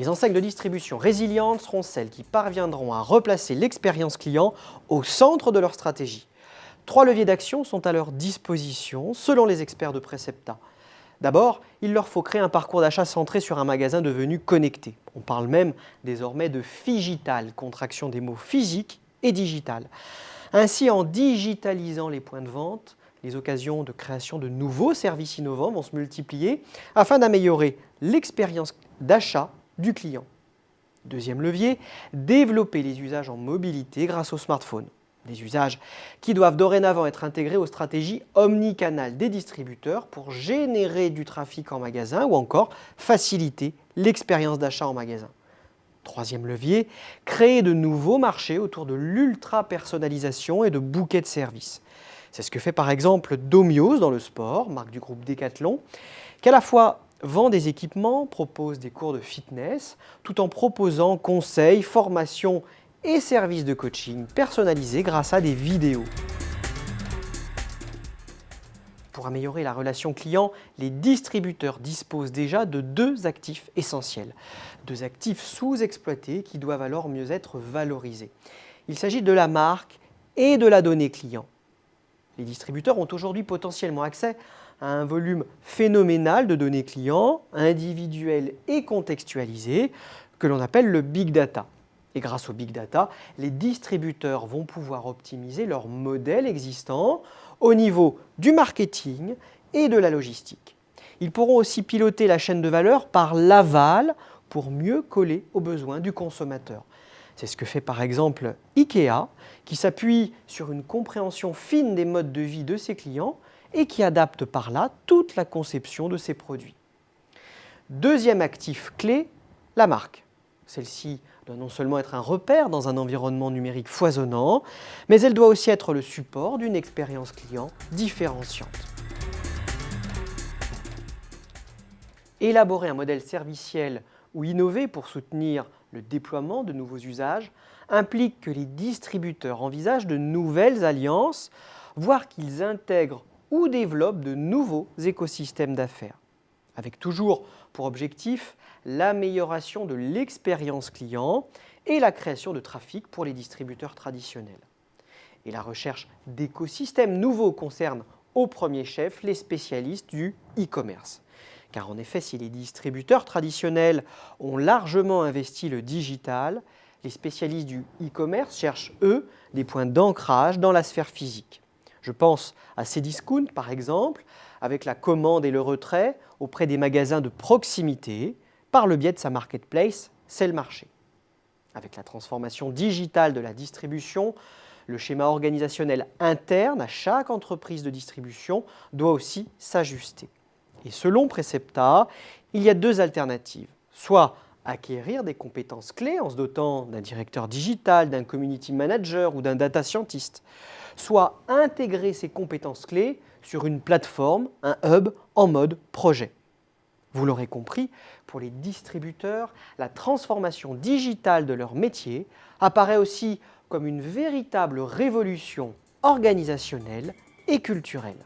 Les enseignes de distribution résilientes seront celles qui parviendront à replacer l'expérience client au centre de leur stratégie. 3 leviers d'action sont à leur disposition selon les experts de Precepta. D'abord, il leur faut créer un parcours d'achat centré sur un magasin devenu connecté. On parle même désormais de phygital, contraction des mots physique et digital. Ainsi, en digitalisant les points de vente, les occasions de création de nouveaux services innovants vont se multiplier afin d'améliorer l'expérience d'achat du client. Deuxième levier, développer les usages en mobilité grâce au smartphone. Des usages qui doivent dorénavant être intégrés aux stratégies omnicanales des distributeurs pour générer du trafic en magasin ou encore faciliter l'expérience d'achat en magasin. Troisième levier, créer de nouveaux marchés autour de l'ultra-personnalisation et de bouquets de services. C'est ce que fait par exemple Domios dans le sport, marque du groupe Decathlon, qui à la fois vend des équipements, propose des cours de fitness, tout en proposant conseils, formations et services de coaching personnalisés grâce à des vidéos. Pour améliorer la relation client, les distributeurs disposent déjà de 2 actifs essentiels. 2 actifs sous-exploités qui doivent alors mieux être valorisés. Il s'agit de la marque et de la donnée client. Les distributeurs ont aujourd'hui potentiellement accès à un volume phénoménal de données clients, individuelles et contextualisées, que l'on appelle le big data. Et grâce au big data, les distributeurs vont pouvoir optimiser leur modèle existant au niveau du marketing et de la logistique. Ils pourront aussi piloter la chaîne de valeur par l'aval pour mieux coller aux besoins du consommateur. C'est ce que fait par exemple IKEA, qui s'appuie sur une compréhension fine des modes de vie de ses clients et qui adapte par là toute la conception de ses produits. Deuxième actif clé, la marque. Celle-ci doit non seulement être un repère dans un environnement numérique foisonnant, mais elle doit aussi être le support d'une expérience client différenciante. Élaborer un modèle serviciel ou innover pour soutenir le déploiement de nouveaux usages implique que les distributeurs envisagent de nouvelles alliances, voire qu'ils intègrent ou développent de nouveaux écosystèmes d'affaires, avec toujours pour objectif l'amélioration de l'expérience client et la création de trafic pour les distributeurs traditionnels. Et la recherche d'écosystèmes nouveaux concerne au premier chef les spécialistes du e-commerce. Car en effet, si les distributeurs traditionnels ont largement investi le digital, les spécialistes du e-commerce cherchent, eux, des points d'ancrage dans la sphère physique. Je pense à Cdiscount, par exemple, avec la commande et le retrait auprès des magasins de proximité par le biais de sa marketplace, C'est le marché. Avec la transformation digitale de la distribution, le schéma organisationnel interne à chaque entreprise de distribution doit aussi s'ajuster. Et selon Precepta, il y a 2 alternatives. Soit acquérir des compétences clés en se dotant d'un directeur digital, d'un community manager ou d'un data scientist. Soit intégrer ces compétences clés sur une plateforme, un hub en mode projet. Vous l'aurez compris, pour les distributeurs, la transformation digitale de leur métier apparaît aussi comme une véritable révolution organisationnelle et culturelle.